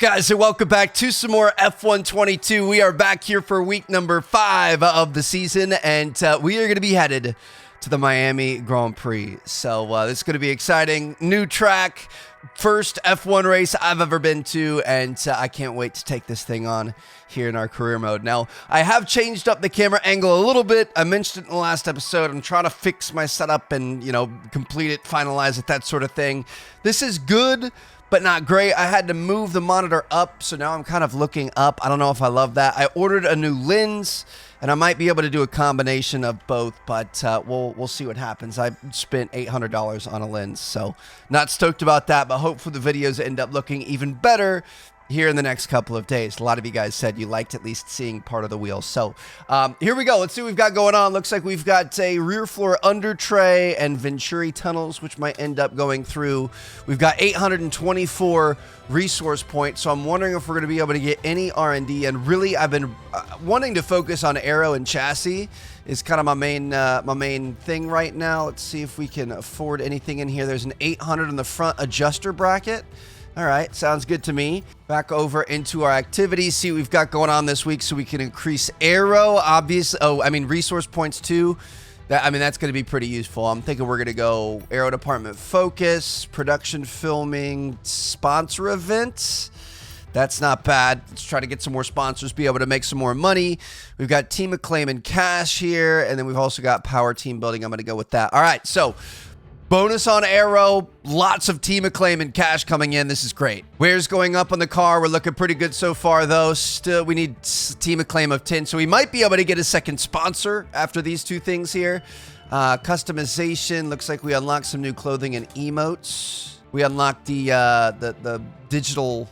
Guys, and welcome back to some more F122. We are back here for week number 5 of the season, and we are going to be headed to the Miami Grand Prix. So this is going to be exciting. New track, first F1 race I've ever been to, and I can't wait to take this thing on here in our career mode. Now, I have changed up the camera angle a little bit. I mentioned it in the last episode. I'm trying to fix my setup and, you know, complete it, finalize it, that sort of thing. This is good, but not great. I had to move the monitor up, so now I'm kind of looking up. I don't know if I love that. I ordered a new lens, and I might be able to do a combination of both, but we'll see what happens. I spent $800 on a lens, so not stoked about that, but hopefully the videos end up looking even better here in the next couple of days. A lot of you guys said you liked at least seeing part of the wheel. So here we go. Let's see what we've got going on. Looks like we've got a rear floor under tray and Venturi tunnels, which might end up going through. We've got 824 resource points. So I'm wondering if we're going to be able to get any R&D. And really, I've been wanting to focus on aero and chassis is kind of my main thing right now. Let's see if we can afford anything in here. There's an 800 in the front adjuster bracket. All right, sounds good to me. Back over into our activities, see what we've got going on this week so we can increase aero, resource points too. That's going to be pretty useful. I'm thinking we're going to go aero department focus, production filming, sponsor events. That's not bad. Let's try to get some more sponsors, be able to make some more money. We've got team acclaim and cash here, and then we've also got power team building. I'm going to go with that. All right, so bonus on aero, lots of team acclaim and cash coming in. This is great. Wears going up on the car. We're looking pretty good so far, though. Still, we need team acclaim of 10, so we might be able to get a second sponsor after these two things here. Customization. Looks like we unlocked some new clothing and emotes. We unlocked the digital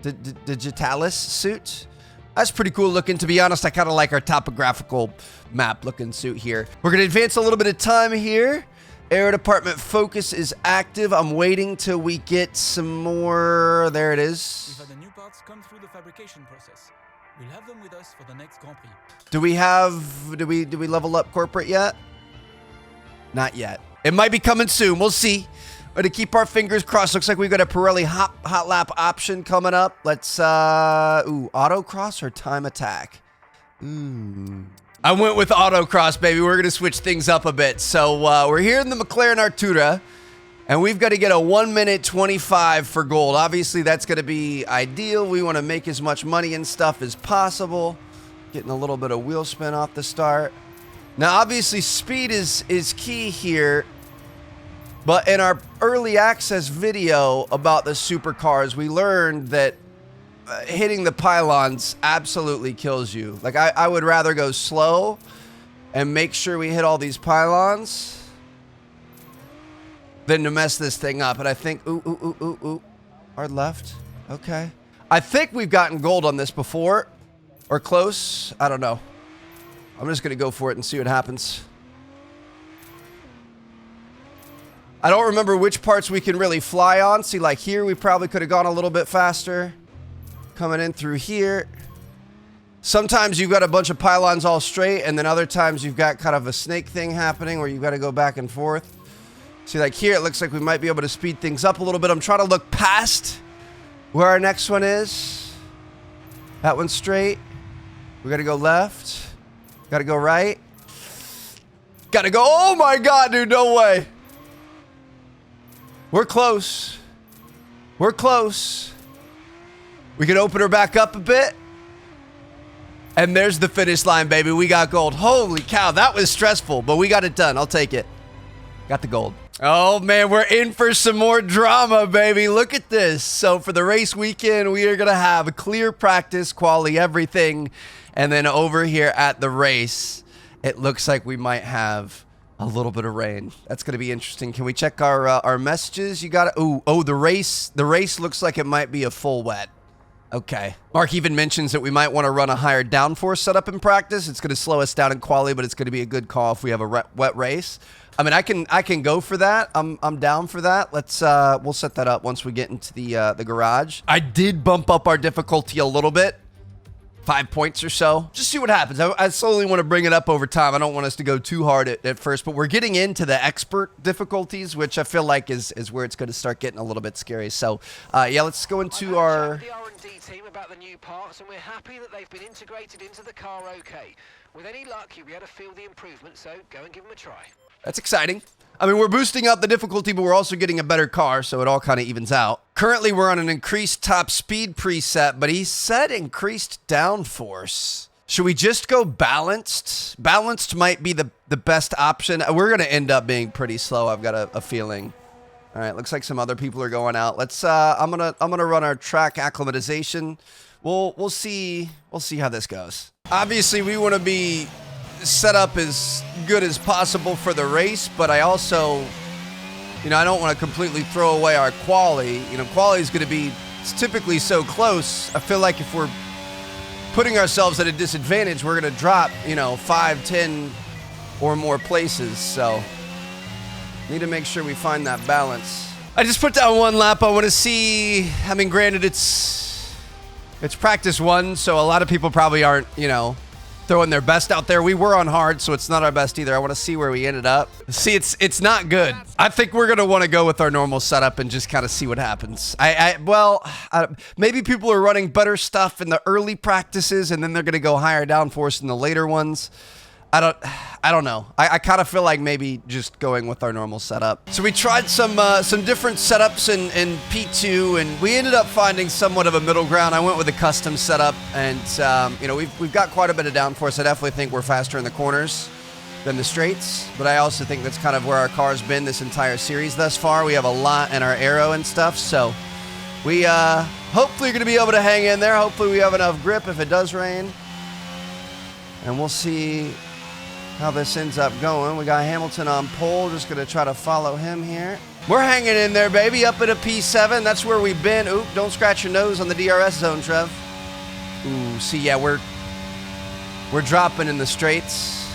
digitalis suit. That's pretty cool looking. To be honest, I kind of like our topographical map looking suit here. We're going to advance a little bit of time here. Aero department focus is active. I'm waiting till we get some more. There it is. We've had the new parts come through the fabrication process. We'll have them with us for the next Grand Prix. Do we level up corporate yet? Not yet. It might be coming soon. We'll see. We're to keep our fingers crossed. Looks like we've got a Pirelli hot lap option coming up. Let's autocross or time attack. I went with autocross, baby. We're going to switch things up a bit. So we're here in the McLaren Artura, and we've got to get a 1 minute 25 for gold. Obviously, that's going to be ideal. We want to make as much money and stuff as possible. Getting a little bit of wheel spin off the start. Now, obviously, speed is key here. But in our early access video about the supercars, we learned that hitting the pylons absolutely kills you. Like, I would rather go slow and make sure we hit all these pylons than to mess this thing up. And I think, hard left. Okay. I think we've gotten gold on this before or close. I don't know. I'm just going to go for it and see what happens. I don't remember which parts we can really fly on. See, like here, we probably could have gone a little bit faster. Coming in through here. Sometimes you've got a bunch of pylons all straight, and then other times you've got kind of a snake thing happening where you've got to go back and forth. See, like here, it looks like we might be able to speed things up a little bit. I'm trying to look past where our next one is. That one's straight. We got to go left. Got to go right. Got to go. Oh my God, dude, no way. We're close. We're close. We can open her back up a bit. And there's the finish line, baby. We got gold. Holy cow, that was stressful, but we got it done. I'll take it. Got the gold. Oh, man, we're in for some more drama, baby. Look at this. So for the race weekend, we are going to have a clear practice, quality, everything. And then over here at the race, it looks like we might have a little bit of rain. That's going to be interesting. Can we check our messages? You got it. Oh, the race looks like it might be a full wet. Okay. Mark even mentions that we might want to run a higher downforce setup in practice. It's going to slow us down in quality, but it's going to be a good call if we have a wet race. I mean, I can go for that. I'm down for that. Let's we'll set that up once we get into the garage. I did bump up our difficulty a little bit 5 points or so. Just see what happens. I slowly want to bring it up over time. I don't want us to go too hard at first, but we're getting into the expert difficulties, which I feel like is where it's going to start getting a little bit scary. So, yeah, let's go into our... the R&D team about the new parts, and we're happy that they've been integrated into the car okay. With any luck, you'll be able to feel the improvement, so go and give them a try. That's exciting. I mean, we're boosting up the difficulty, but we're also getting a better car, so it all kind of evens out. Currently, we're on an increased top speed preset, but he said increased downforce. Should we just go balanced? Balanced might be the best option. We're going to end up being pretty slow, I've got a feeling. All right, looks like some other people are going out. Let's I'm gonna run our track acclimatization. We'll see how this goes. Obviously, we want to be set up as good as possible for the race, but I also, I don't want to completely throw away our quali. Quali is going to be typically so close. I feel like if we're putting ourselves at a disadvantage, we're going to drop, 5, 10 or more places. So need to make sure we find that balance. I just put down one lap. I want to see, granted it's practice one, so a lot of people probably aren't, throwing their best out there. We were on hard, so it's not our best either. I want to see where we ended up. See, it's not good. I think we're going to want to go with our normal setup and just kind of see what happens. Maybe people are running better stuff in the early practices, and then they're going to go higher downforce in the later ones. I don't know. I kind of feel like maybe just going with our normal setup. So we tried some different setups in P2, and we ended up finding somewhat of a middle ground. I went with a custom setup, and we've got quite a bit of downforce. I definitely think we're faster in the corners than the straights, but I also think that's kind of where our car's been this entire series thus far. We have a lot in our aero and stuff, so we hopefully are going to be able to hang in there. Hopefully we have enough grip if it does rain, and we'll see how this ends up going. We got Hamilton on pole, just gonna try to follow him here. We're hanging in there, baby, up at a P7. That's where we've been. Oop, don't scratch your nose on the DRS zone, Trev. Ooh, see, yeah, we're dropping in the straights.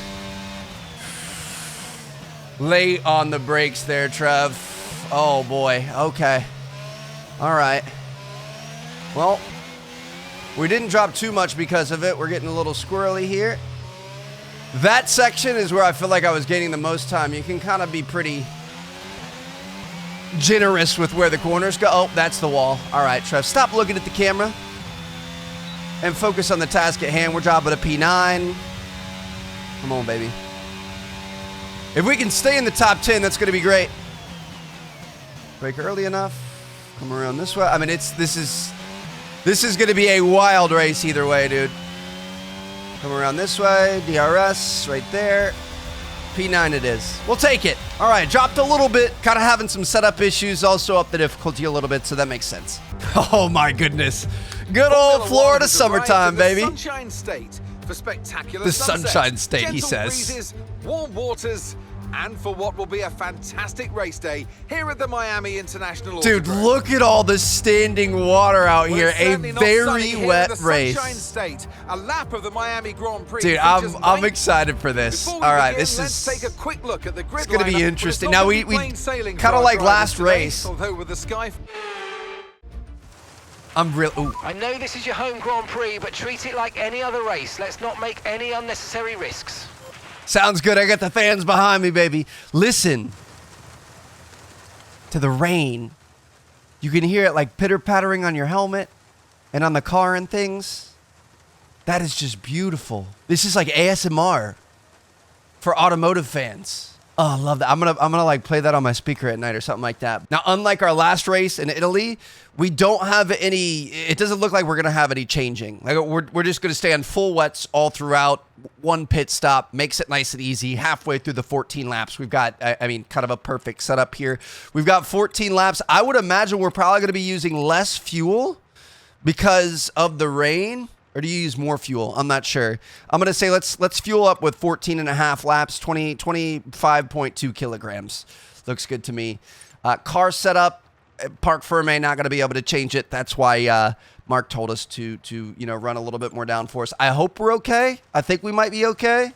Late on the brakes there, Trev. Oh boy, okay. All right. Well, we didn't drop too much because of it. We're getting a little squirrely here. That section is where I feel like I was gaining the most time. You can kind of be pretty generous with where the corners go. Oh, that's the wall. All right, Trev, stop looking at the camera and focus on the task at hand. We're dropping a P9. Come on, baby. If we can stay in the top 10, that's going to be great. Brake early enough. Come around this way. This is going to be a wild race either way, dude. Come around this way, DRS right there. P9 it is. We'll take it. All right, dropped a little bit. Kind of having some setup issues. Also up the difficulty a little bit, so that makes sense. Oh my goodness. Good old Florida summertime, baby. Sunshine State for spectacular The sunsets, Sunshine State, he gentle says. Breezes, warm waters, and for what will be a fantastic race day here at the Miami International Dude, Autodrome. look at all the standing water out We're here. A certainly not very sunny here wet in the race. Sunshine State, a lap of the Miami Grand Prix. Dude, features I'm 9. excited for this. Before All we right, begin, this let's is take a quick look at the grid it's going to be lineup, but it's interesting. not Now gonna be we plain sailing for kind of our like drivers last today, race. although with the sky. I'm real. Ooh. I know this is your home Grand Prix, but treat it like any other race. Let's not make any unnecessary risks. Sounds good. I got the fans behind me, baby. Listen to the rain. You can hear it like pitter-pattering on your helmet and on the car and things. That is just beautiful. This is like ASMR for automotive fans. Oh, I love that. I'm gonna like play that on my speaker at night or something like that. Now, unlike our last race in Italy, we don't have any. It doesn't look like we're gonna have any changing. Like we're just gonna stay on full wets all throughout. One pit stop makes it nice and easy. Halfway through the 14 laps, we've got kind of a perfect setup here. We've got 14 laps. I would imagine we're probably gonna be using less fuel because of the rain. Or do you use more fuel? I'm not sure. I'm going to say let's fuel up with 14 and a half laps, 25.2 kilograms. Looks good to me. Car setup, Park Ferme, not going to be able to change it. That's why Mark told us to run a little bit more downforce. I hope we're okay. I think we might be okay.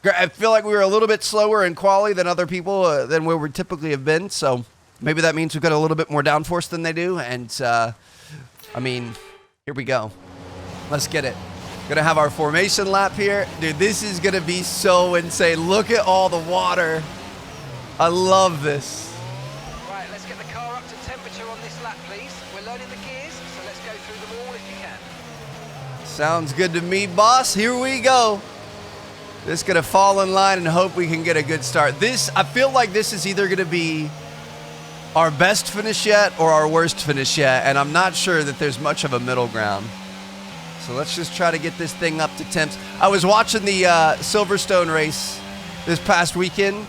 I feel like we were a little bit slower in quali than other people, than where we typically have been. So maybe that means we've got a little bit more downforce than they do. And, here we go. Let's get it. Gonna have our formation lap here. Dude, this is gonna be so insane. Look at all the water. I love this. Right, let's get the car up to temperature on this lap, please. We're learning the gears, so let's go through them all if you can. Sounds good to me, boss. Here we go. Just gonna fall in line and hope we can get a good start. I feel like this is either gonna be our best finish yet or our worst finish yet, and I'm not sure that there's much of a middle ground. So let's just try to get this thing up to temps. I was watching the Silverstone race this past weekend.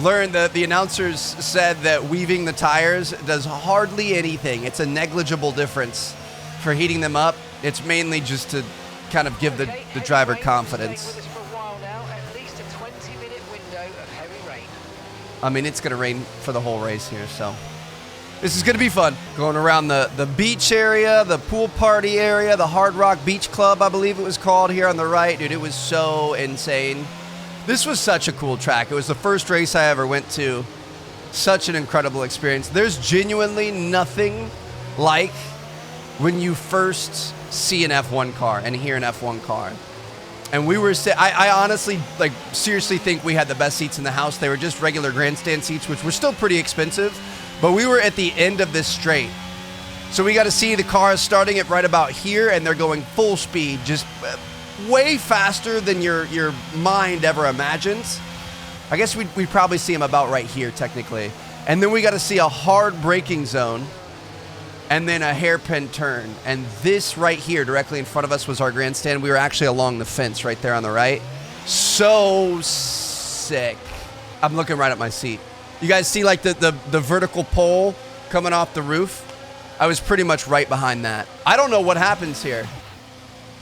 Learned that the announcers said that weaving the tires does hardly anything. It's a negligible difference for heating them up. It's mainly just to kind of give the driver confidence. With us for a while now, at least a 20-minute window of heavy rain. I mean, it's going to rain for the whole race here, so this is going to be fun. Going around the beach area, the pool party area, the Hard Rock Beach Club, I believe it was called, here on the right. Dude, it was so insane. This was such a cool track. It was the first race I ever went to. Such an incredible experience. There's genuinely nothing like when you first see an F1 car and hear an F1 car. And we were, I honestly, like, seriously think we had the best seats in the house. They were just regular grandstand seats, which were still pretty expensive. But we were at the end of this straight. So we got to see the cars starting at right about here, and they're going full speed, just way faster than your mind ever imagines. I guess we'd probably see them about right here, technically. And then we got to see a hard braking zone, and then a hairpin turn. And this right here, directly in front of us, was our grandstand. We were actually along the fence right there on the right. So sick. I'm looking right at my seat. You guys see like the vertical pole coming off the roof? I was pretty much right behind that. I don't know what happens here.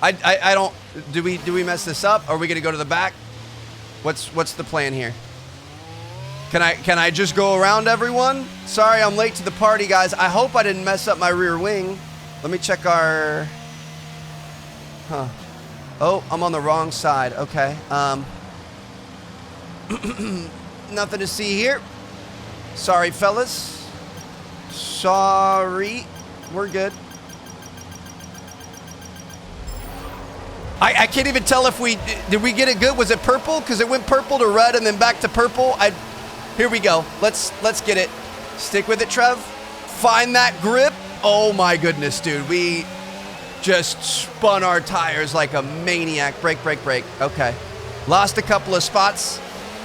I don't, do we mess this up? Are we gonna go to the back? What's the plan here? Can I just go around everyone? Sorry, I'm late to the party, guys. I hope I didn't mess up my rear wing. Let me check our, Oh, I'm on the wrong side. Okay. Nothing to see here. Sorry, fellas. Sorry. We're good. I can't even tell if did we get it good? Was it purple? Because it went purple to red and then back to purple. Here we go. Let's get it. Stick with it, Trev. Find that grip. Oh my goodness, dude. We just spun our tires like a maniac. Brake, brake, brake. Okay. Lost a couple of spots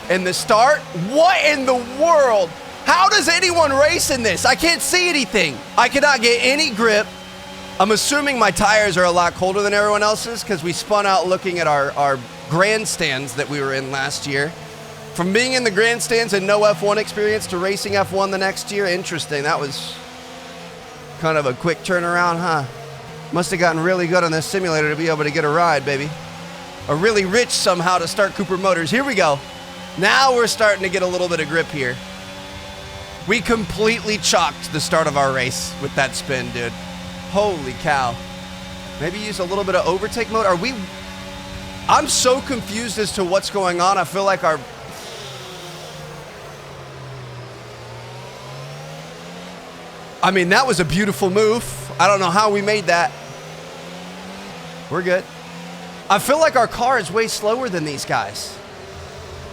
in the start. What in the world? How does anyone race in this? I can't see anything. I cannot get any grip. I'm assuming my tires are a lot colder than everyone else's because we spun out looking at our grandstands that we were in last year. From being in the grandstands and no F1 experience to racing F1 the next year, interesting. That was kind of a quick turnaround, huh? Must have gotten really good on this simulator to be able to get a ride, baby. Or really rich somehow to start Cooper Motors. Here we go. Now we're starting to get a little bit of grip here. We completely chalked the start of our race with that spin, dude. Holy cow. Maybe use a little bit of overtake mode. I'm so confused as to what's going on. I feel like that was a beautiful move. I don't know how we made that. We're good. I feel like our car is way slower than these guys.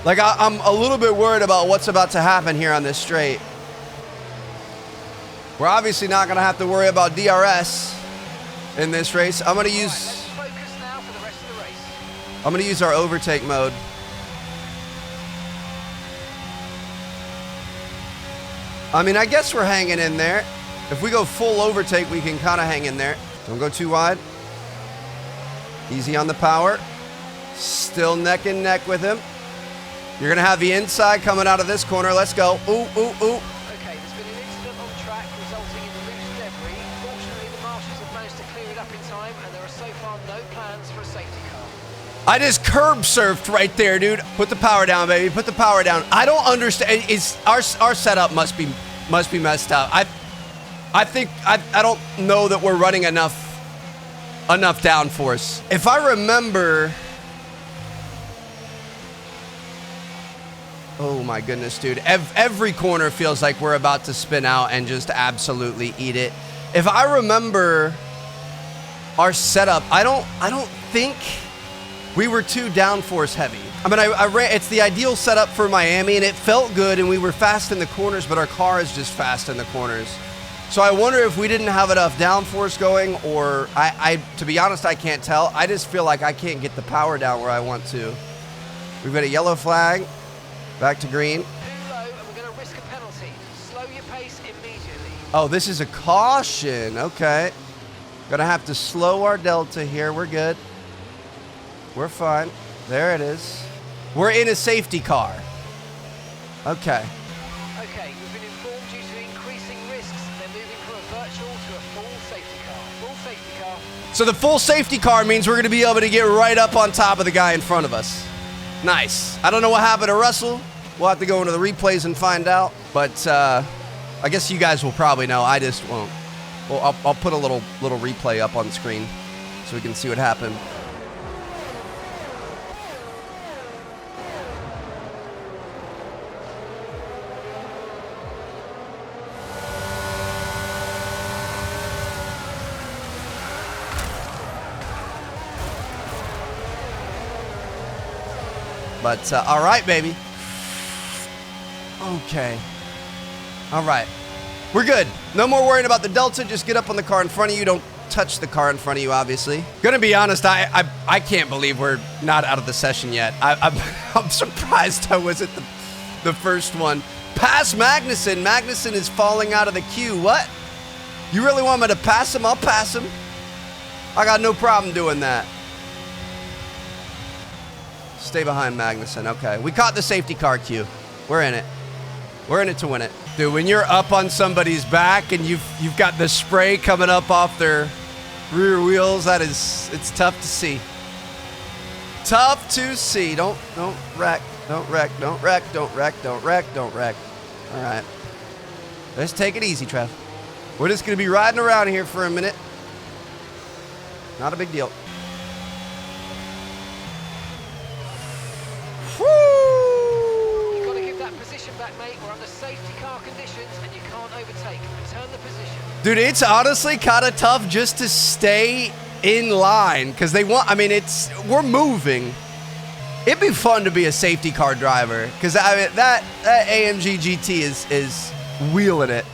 Like, I'm a little bit worried about what's about to happen here on this straight. We're obviously not going to have to worry about DRS in this race. I'm going to use... Let's focus now for the rest of the race. I'm going to use our overtake mode. I mean, I guess we're hanging in there. If we go full overtake, we can kind of hang in there. Don't go too wide. Easy on the power. Still neck and neck with him. You're going to have the inside coming out of this corner. Let's go. Ooh, ooh, ooh. Okay, there's been an incident on track resulting in loose debris. Fortunately, the marshals have managed to clear it up in time, and there are so far no plans for a safety car. I just curb surfed right there, dude. Put the power down, baby. Put the power down. I don't understand. Our setup must be messed up. I think I don't know that we're running enough downforce. If I remember. Oh my goodness, dude. Every corner feels like we're about to spin out and just absolutely eat it. If I remember our setup, I don't think we were too downforce heavy. I mean, I ran, it's the ideal setup for Miami, and it felt good, and we were fast in the corners, but our car is just fast in the corners. So I wonder if we didn't have enough downforce going, or to be honest, I can't tell. I just feel like I can't get the power down where I want to. We've got a yellow flag, back to green. Too low, and we're going to risk a penalty. Slow your pace immediately. Oh, this is a caution. Okay. Gonna have to slow our delta here. We're good. We're fine. There it is. We're in a safety car. Okay. Okay, we've been informed due to increasing risks, they're moving from a virtual to a full safety car. Full safety car. So the full safety car means we're gonna be able to get right up on top of the guy in front of us. Nice. I don't know what happened to Russell. We'll have to go into the replays and find out. But I guess you guys will probably know. I just won't. Well, I'll put a little replay up on the screen so we can see what happened. But all right, baby. Okay. All right. We're good. No more worrying about the Delta. Just get up on the car in front of you. Don't touch the car in front of you, obviously. Gonna be honest, I can't believe we're not out of the session yet. I'm surprised I was at the first one. Pass Magnussen. Magnussen is falling out of the queue. What? You really want me to pass him? I'll pass him. I got no problem doing that. Stay behind Magnussen. Okay. We caught the safety car queue. We're in it. We're in it to win it. Dude, when you're up on somebody's back and you've got the spray coming up off their rear wheels, it's tough to see. Tough to see. Don't wreck. Don't wreck. Don't wreck. Don't wreck. Don't wreck. Don't wreck. All right. Let's take it easy, Trev. We're just going to be riding around here for a minute. Not a big deal. You've got to give that position back, mate. We're under safety car conditions and you can't overtake. Return the position. Dude, it's honestly kind of tough just to stay in line because we're moving. It'd be fun to be a safety car driver because that AMG GT is wheeling it.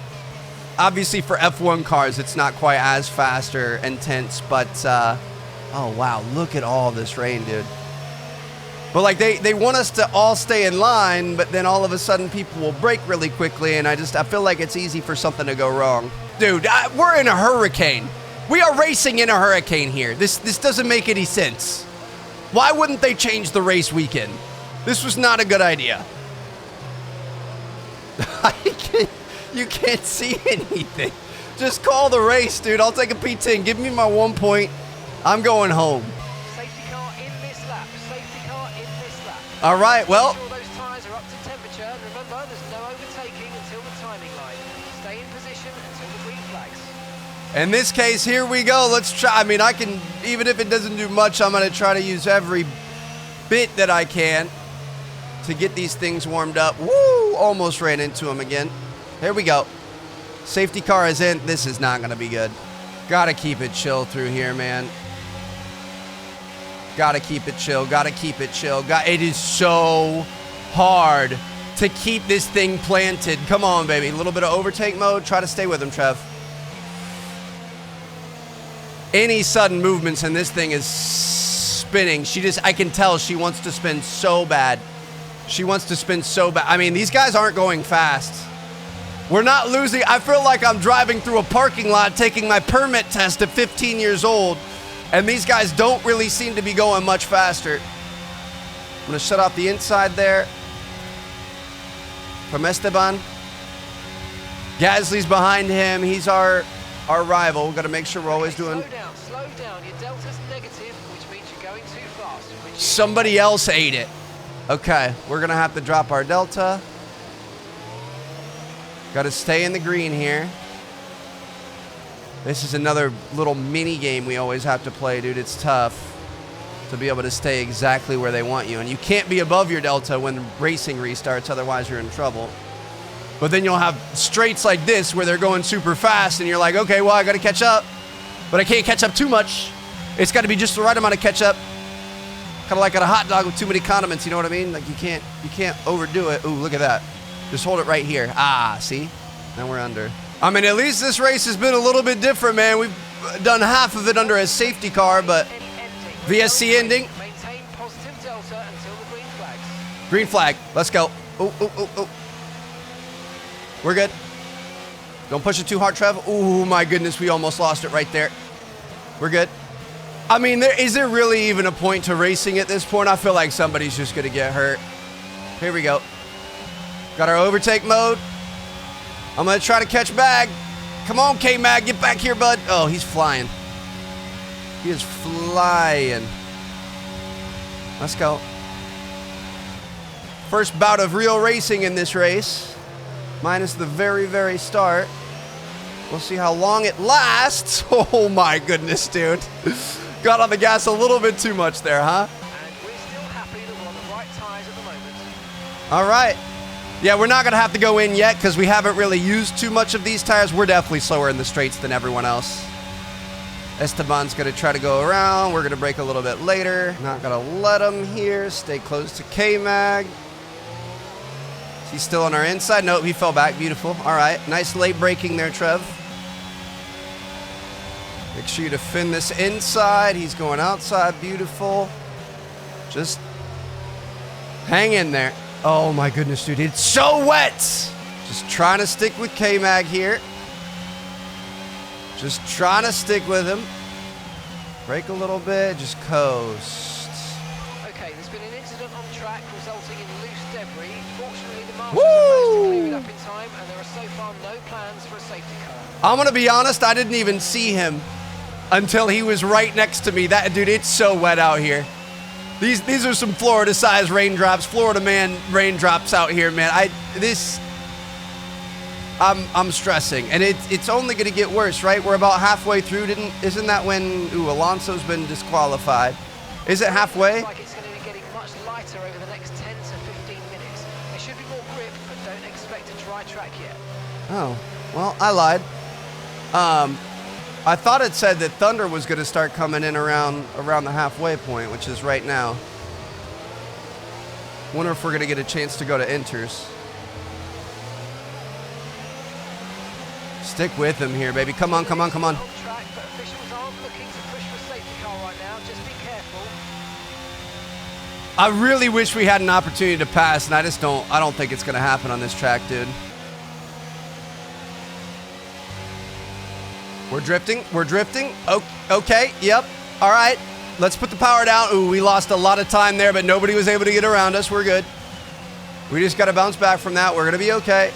Obviously for F1 cars, it's not quite as fast or intense, but oh wow, look at all this rain, dude. But like they want us to all stay in line, but then all of a sudden people will brake really quickly, and I feel like it's easy for something to go wrong. Dude, we're in a hurricane. We are racing in a hurricane here. This doesn't make any sense. Why wouldn't they change the race weekend? This was not a good idea. You can't see anything. Just call the race, dude. I'll take a P10. Give me my 1 point. I'm going home. Safety car in this lap. Safety car in this lap. All right, well. Make sure those tyres are up to temperature. And remember, there's no overtaking until the timing line. Stay in position until the green flags. In this case, here we go. Let's try. I mean, I can, even if it doesn't do much, I'm going to try to use every bit that I can to get these things warmed up. Woo! Almost ran into him again. Here we go. Safety car is in. This is not going to be good. Got to keep it chill through here, man. Got to keep it chill. Got to keep it chill. It is so hard to keep this thing planted. Come on, baby. A little bit of overtake mode. Try to stay with him, Trev. Any sudden movements and this thing is spinning. I can tell she wants to spin so bad. She wants to spin so bad. I mean, these guys aren't going fast. We're not losing. I feel like I'm driving through a parking lot taking my permit test at 15 years old, and these guys don't really seem to be going much faster. I'm going to shut off the inside there from Esteban. Gasly's behind him. He's our rival. We've got to make sure we're always doing... Slow down. Your delta's negative, which means you're going too fast. Somebody else ate it. Okay, we're going to have to drop our delta. Got to stay in the green here. This is another little mini game we always have to play, dude. It's tough to be able to stay exactly where they want you. And you can't be above your delta when racing restarts, otherwise you're in trouble. But then you'll have straights like this where they're going super fast and you're like, okay, well, I got to catch up. but I can't catch up too much. It's got to be just the right amount of catch up. Kind of like at a hot dog with too many condiments, you know what I mean? Like you can't overdo it. Ooh, look at that. Just hold it right here. Ah, see? Now we're under. I mean, at least this race has been a little bit different, man. We've done half of it under a safety car, but VSC ending. Maintain positive delta until the green flags. Green flag. Let's go. Oh. We're good. Don't push it too hard, Trev. Oh, my goodness. We almost lost it right there. We're good. I mean, is there really even a point to racing at this point? I feel like somebody's just going to get hurt. Here we go. Got our overtake mode. I'm going to try to catch Mag. Come on, K-Mag. Get back here, bud. Oh, he's flying. He is flying. Let's go. First bout of real racing in this race. Minus the very, very start. We'll see how long it lasts. Oh, my goodness, dude. Got on the gas a little bit too much there, huh? And we're still happy that we're on the right tyres at the moment. All right. Yeah, we're not going to have to go in yet because we haven't really used too much of these tires. We're definitely slower in the straights than everyone else. Esteban's going to try to go around. We're going to brake a little bit later. Not going to let him here. Stay close to K-Mag. Is he still on our inside? Nope, he fell back. Beautiful. All right. Nice late braking there, Trev. Make sure you defend this inside. He's going outside. Beautiful. Just hang in there. Oh my goodness, dude. It's so wet. Just trying to stick with K-Mag here. Just trying to stick with him. Brake a little bit. Just coast. Okay, there's been an incident on track resulting in loose debris. Fortunately, the marshals have managed to clear it up in time, and there are so far no plans for a safety car. I'm going to be honest. I didn't even see him until he was right next to me. That dude, it's so wet out here. These are some Florida-sized raindrops, Florida man raindrops out here, man. I'm stressing, and it's only going to get worse, right? We're about halfway through. Isn't that when Alonso's been disqualified? Is it halfway? Looks like it's going to be getting much lighter over the next 10 to 15 minutes. There should be more grip, but don't expect a dry track yet. Oh, well, I lied. I thought it said that Thunder was going to start coming in around the halfway point, which is right now. Wonder if we're going to get a chance to go to inters. Stick with him here, baby. Come on. On track, but officials aren't looking to push for a safety car right now. Just be careful. I really wish we had an opportunity to pass, and I don't think it's going to happen on this track, dude. We're drifting. Okay, yep. All right, let's put the power down. Ooh, we lost a lot of time there, but nobody was able to get around us. We're good. We just got to bounce back from that. We're going to be okay.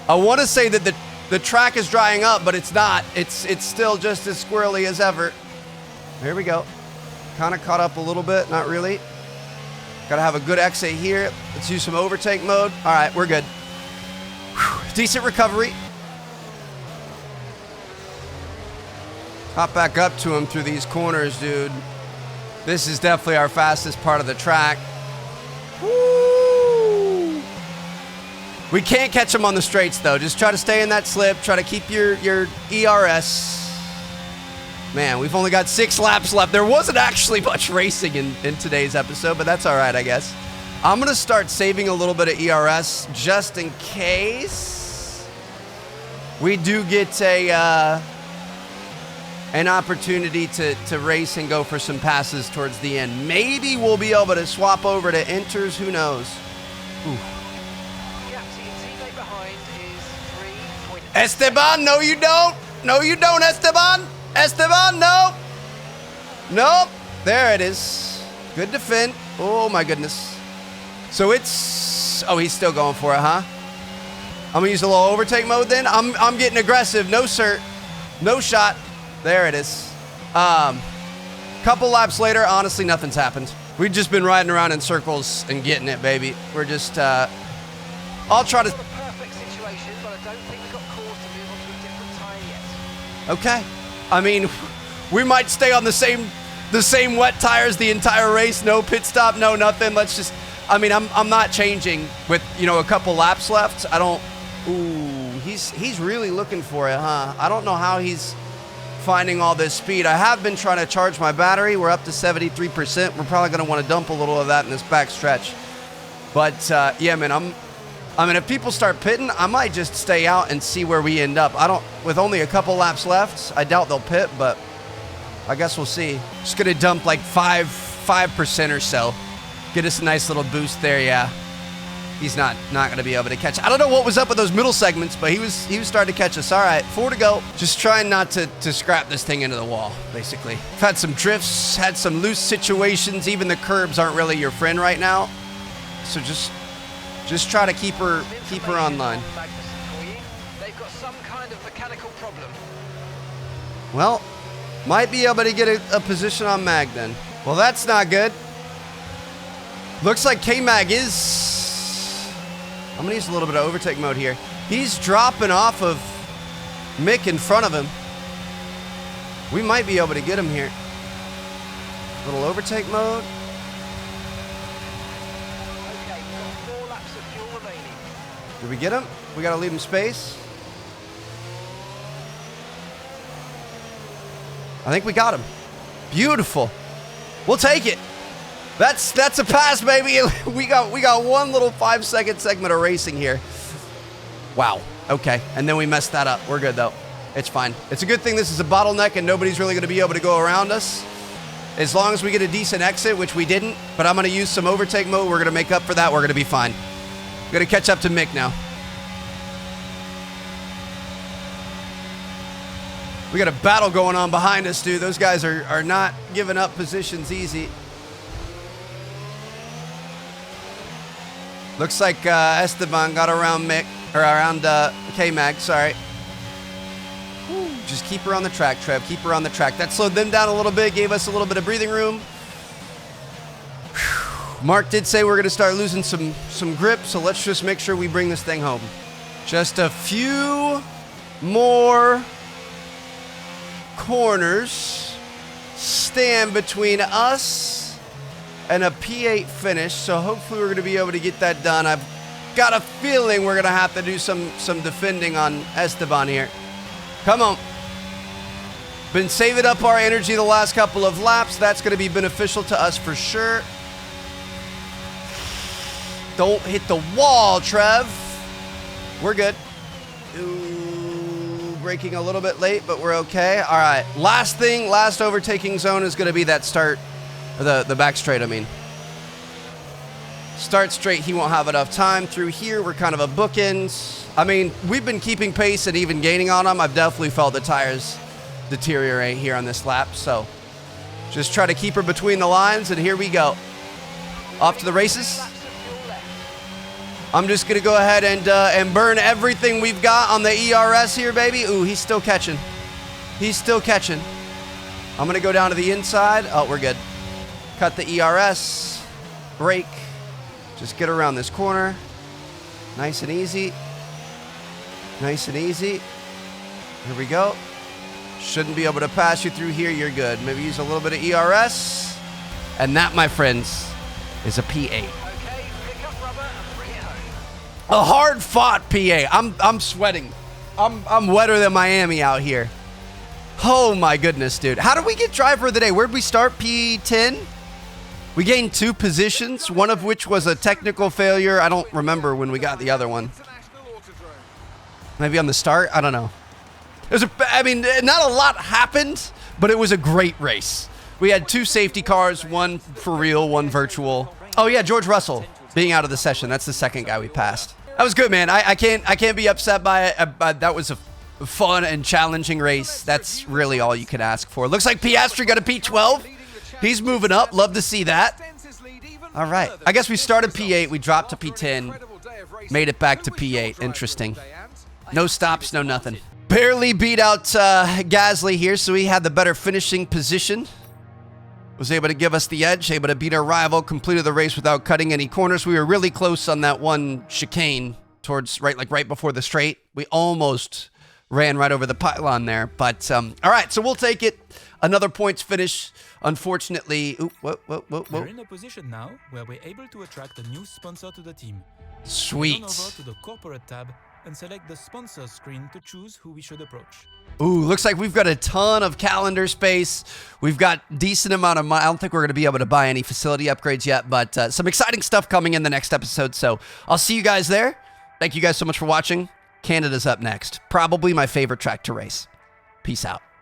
I want to say that the track is drying up, but it's not. It's still just as squirrely as ever. Here we go. Kind of caught up a little bit. Not really. Got to have a good exit here. Let's use some overtake mode. All right, we're good. Whew, decent recovery. Hop back up to him through these corners, dude. This is definitely our fastest part of the track. Woo! We can't catch him on the straights, though. Just try to stay in that slip. Try to keep your ERS. Man, we've only got 6 laps left. There wasn't actually much racing in today's episode, but that's all right, I guess. I'm going to start saving a little bit of ERS just in case we do get an opportunity to race and go for some passes towards the end. Maybe we'll be able to swap over to inters. Who knows? Ooh. Gap to your teammate behind is 3.8. Esteban, no you don't. No you don't, Esteban. Esteban, no. Nope. There it is. Good defend. Oh my goodness. So it's... Oh, he's still going for it, huh? I'm going to use a little overtake mode then. I'm getting aggressive. No, sir. No shot. There it is. Couple laps later, honestly, nothing's happened. We've just been riding around in circles and getting it, baby. We're just, I'll try to... Not a perfect situation, but I don't think we've got cause to move on to a different tyre yet. Okay. I mean, we might stay on the same wet tires the entire race. No pit stop, no nothing. Let's just... I mean, I'm not changing with, a couple laps left. I don't... Ooh, he's really looking for it, huh? I don't know how he's finding all this speed. I have been trying to charge my battery. We're up to 73%. We're probably going to want to dump a little of that in this back stretch. But, yeah, man, I mean, if people start pitting, I might just stay out and see where we end up. With only a couple laps left, I doubt they'll pit, but I guess we'll see. Just going to dump like 5% or so. Get us a nice little boost there, yeah. He's not going to be able to catch. I don't know what was up with those middle segments, but he was starting to catch us. All right, 4 to go. Just trying not to scrap this thing into the wall, basically. I've had some drifts, had some loose situations. Even the curbs aren't really your friend right now. So just try to keep her online. They've got some kind of mechanical problem. Well, might be able to get a position on Mag then. Well, that's not good. Looks like K-Mag is... I'm going to use a little bit of overtake mode here. He's dropping off of Mick in front of him. We might be able to get him here. Little overtake mode. Okay, we've got 4 laps of fuel remaining. Did we get him? We got to leave him space. I think we got him. Beautiful. We'll take it. That's a pass, baby. We got one little 5-second segment of racing here. Wow. Okay. And then we messed that up. We're good, though. It's fine. It's a good thing this is a bottleneck and nobody's really going to be able to go around us. As long as we get a decent exit, which we didn't. But I'm going to use some overtake mode. We're going to make up for that. We're going to be fine. We're going to catch up to Mick now. We got a battle going on behind us, dude. Those guys are not giving up positions easy. Looks like Esteban got around Mick, or around K-Mag, sorry. Just keep her on the track, Trev. Keep her on the track. That slowed them down a little bit, gave us a little bit of breathing room. Mark did say we're going to start losing some grip, so let's just make sure we bring this thing home. Just a few more corners stand between us and a P8 finish, so hopefully we're going to be able to get that done. I've got a feeling we're going to have to do some defending on Esteban here. Come on. Been saving up our energy the last couple of laps. That's going to be beneficial to us for sure. Don't hit the wall, Trev. We're good. Ooh, braking a little bit late, but we're okay. All right, last overtaking zone is going to be that start. The back straight, I mean. Start straight, he won't have enough time. Through here, we're kind of a bookends. I mean, we've been keeping pace and even gaining on them. I've definitely felt the tires deteriorate here on this lap. So just try to keep her between the lines, and here we go. Off to the races. I'm just going to go ahead and burn everything we've got on the ERS here, baby. Ooh, he's still catching. He's still catching. I'm going to go down to the inside. Oh, we're good. Cut the ERS, brake, just get around this corner. Nice and easy. Nice and easy. Here we go. Shouldn't be able to pass you through here. You're good. Maybe use a little bit of ERS. And that, my friends, is a P8. Okay, pick up rubber and bring it home. A hard-fought P8. I'm sweating. I'm wetter than Miami out here. Oh, my goodness, dude. How did we get driver of the day? Where'd we start? P10? We gained 2 positions, one of which was a technical failure. I don't remember when we got the other one. Maybe on the start? I don't know. I mean, not a lot happened, but it was a great race. We had 2 safety cars, one for real, one virtual. Oh, yeah, George Russell being out of the session. That's the second guy we passed. That was good, man. I can't be upset by it. That was a fun and challenging race. That's really all you could ask for. Looks like Piastri got a P12. He's moving up. Love to see that. All right. I guess we started P8. We dropped to P10. Made it back to P8. Interesting. No stops, no nothing. Barely beat out Gasly here, so he had the better finishing position. Was able to give us the edge, able to beat our rival, completed the race without cutting any corners. We were really close on that one chicane towards right before the straight. We almost ran right over the pylon there, but all right, so we'll take it. Another points finish. Unfortunately, We're in a position now where we're able to attract a new sponsor to the team. Sweet. Head on over to the corporate tab and select the sponsors screen to choose who we should approach. Ooh, looks like we've got a ton of calendar space. We've got decent amount of money. I don't think we're going to be able to buy any facility upgrades yet, but some exciting stuff coming in the next episode. So I'll see you guys there. Thank you guys so much for watching. Canada's up next. Probably my favorite track to race. Peace out.